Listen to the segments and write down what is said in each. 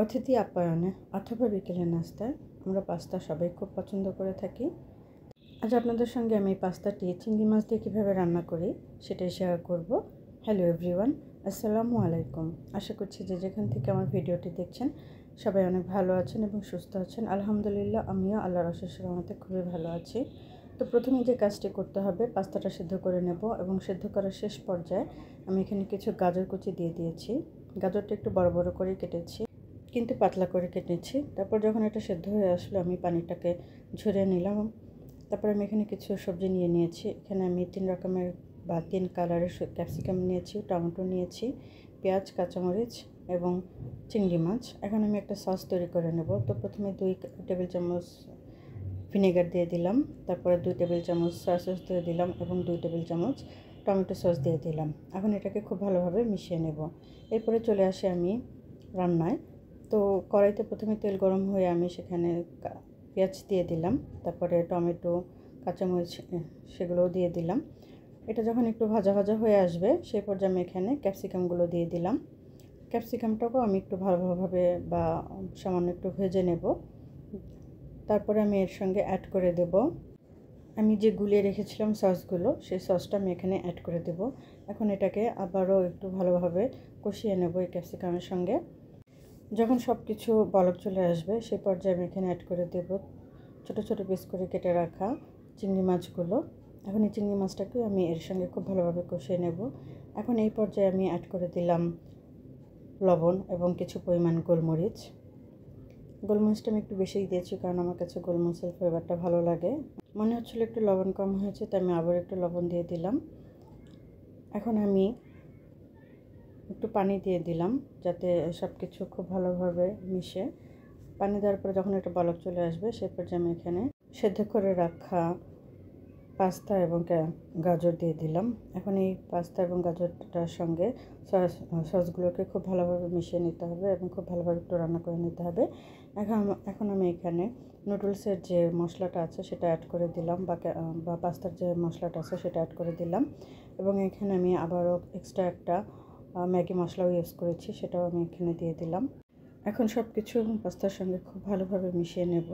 অতিথি আপ্যায়নে অথবা বিকেলের নাস্তায় আমরা পাস্তা সবাই খুব পছন্দ করে থাকি। আজ আপনাদের সঙ্গে আমি এই পাস্তাটি চিংড়ি মাছ দিয়ে কীভাবে রান্না করি সেটাই শেয়ার করব। হ্যালো এভরিওয়ান, আসসালামু আলাইকুম। আশা করছি যে যেখান থেকে আমার ভিডিওটি দেখছেন সবাই অনেক ভালো আছেন এবং সুস্থ আছেন। আলহামদুলিল্লাহ, আমিও আল্লাহর অশেষ রহমতে খুবই ভালো আছি। তো প্রথমে যে কাজটি করতে হবে, পাস্তাটা সিদ্ধ করে নেব এবং সিদ্ধ করার শেষ পর্যায়ে আমি এখানে কিছু গাজর কুচি দিয়ে দিয়েছি। গাজরটা একটু বড় বড় করে কেটেছি, কিন্তু পাতলা করে কেটেছি। তারপর যখন এটা সেদ্ধ হয়ে আসলো আমি পানিটাকে ঝরিয়ে নিলাম। তারপর আমি এখানে কিছু সবজি নিয়ে নিয়েছি। এখানে আমি 3 রকমের বা 3 কালারের ক্যাপসিকাম নিয়েছি, টমেটো নিয়েছি, পেঁয়াজ, কাঁচামরিচ এবং চিংড়ি মাছ। এখন আমি একটা সস তৈরি করে নেব। তো প্রথমে 2 টেবিল চামচ ভিনেগার দিয়ে দিলাম, তারপরে 2 টেবিল চামচ সয়া সস দিয়ে দিলাম এবং 2 টেবিল চামচ টমেটো সস দিয়ে দিলাম। এখন এটাকে খুব ভালোভাবে মিশিয়ে নেব। এরপরে চলে আসি আমি রান্নায়। তো কড়াইতে প্রথমে তেল গরম হয়ে আমি সেখানে পেঁয়াজ দিয়ে দিলাম, তারপরে টমেটো, কাঁচামরিচ সেগুলোও দিয়ে দিলাম। এটা যখন একটু ভাজা ভাজা হয়ে আসবে সেই পর্যায়ে আমি এখানে ক্যাপসিকামগুলো দিয়ে দিলাম। ক্যাপসিকামটাকেও আমি একটু ভালোভাবে বা সামান্য একটু ভেজে নেব। তারপরে আমি এর সঙ্গে অ্যাড করে দেব আমি যে গুলিয়ে রেখেছিলাম সসগুলো, সেই সসটা আমি এখানে অ্যাড করে দেব। এখন এটাকে আবারও একটু ভালোভাবে কষিয়ে নেব এই ক্যাপসিকামের সঙ্গে। যখন সব কিছু বলক চলে আসবে সেই পর্যায়ে আমি এখানে অ্যাড করে দেব ছোটো ছোটো পিস করে কেটে রাখা চিংড়ি মাছগুলো। এখন এই চিংড়ি মাছটাকে আমি এর সঙ্গে খুব ভালোভাবে কষিয়ে নেব। এখন এই পর্যায়ে আমি অ্যাড করে দিলাম লবণ এবং কিছু পরিমাণ গোলমরিচ। গোলমরিচটা আমি একটু বেশিই দিয়েছি, কারণ আমার কাছে গোলমরিচের ফ্লেভারটা ভালো লাগে। মনে হচ্ছিলো একটু লবণ কম হয়েছে, তাই আমি আবার একটু লবণ দিয়ে দিলাম। এখন আমি একটু পানি দিয়ে দিলাম যাতে সব কিছু খুব ভালোভাবে মিশে। পানি দেওয়ার পরে যখন একটা বলক চলে আসবে সেই পর্যায়ে আমি এখানে সেদ্ধ করে রাখা পাস্তা এবং গাজর দিয়ে দিলাম। এখন এই পাস্তা এবং গাজরটার সঙ্গে সসগুলোকে খুব ভালোভাবে মিশিয়ে নিতে হবে এবং খুব ভালোভাবে একটু রান্না করে নিতে হবে। এখন আমি এখানে নুডলসের যে মশলাটা আছে সেটা অ্যাড করে দিলাম, বা পাস্তার যে মশলাটা আছে সেটা অ্যাড করে দিলাম এবং এখানে আমি আবারও এক্সট্রা একটা ম্যাগি মশলাও ইউজ করেছি, সেটাও আমি এখানে দিয়ে দিলাম। এখন সব কিছু পাস্তার সঙ্গে খুব ভালোভাবে মিশিয়ে নেব।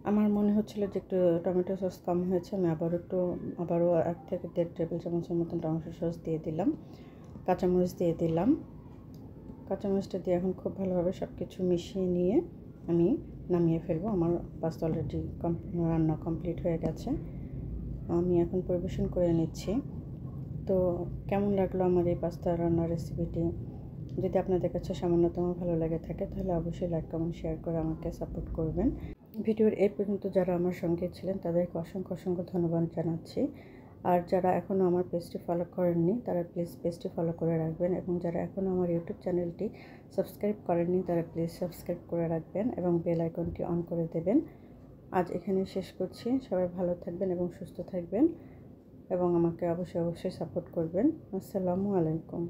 আমার মনে হচ্ছিল যে একটু টমেটো সস কম হয়েছে, আমি আবারও 1 থেকে 1.5 টেবিল চামচের মতন টমেটো সস দিয়ে দিলাম। কাঁচামরিচ দিয়ে দিলাম। কাঁচামরিচটা দিয়ে এখন খুব ভালোভাবে সব কিছু মিশিয়ে নিয়ে আমি নামিয়ে ফেলবো। আমার পাস্তা অলরেডি রান্না কমপ্লিট হয়ে গেছে। আমি এখন পরিবেশন করে নিচ্ছি। তো কেমন লাগলো আমার এই পাস্তা রান্নার রেসিপিটি? যদি আপনাদের কাছে সামান্যতম ভালো লেগে থাকে তাহলে অবশ্যই লাইক, কমেন্ট, শেয়ার করে আমাকে সাপোর্ট করবেন। ভিডিওর এই পর্যন্ত যারা আমার সঙ্গে ছিলেন তাদেরকে অসংখ্য অসংখ্য ধন্যবাদ জানাচ্ছি। আর যারা এখনও আমার পেজটি ফলো করেননি তারা প্লিজ পেজটি ফলো করে রাখবেন, এবং যারা এখনও আমার ইউটিউব চ্যানেলটি সাবস্ক্রাইব করেননি তারা প্লিজ সাবস্ক্রাইব করে রাখবেন এবং বেল আইকনটি অন করে দেবেন। আজ এখানে শেষ করছি। সবাই ভালো থাকবেন এবং সুস্থ থাকবেন এবং আমাকে অবশ্যই সাপোর্ট করবেন। আসসালামু আলাইকুম।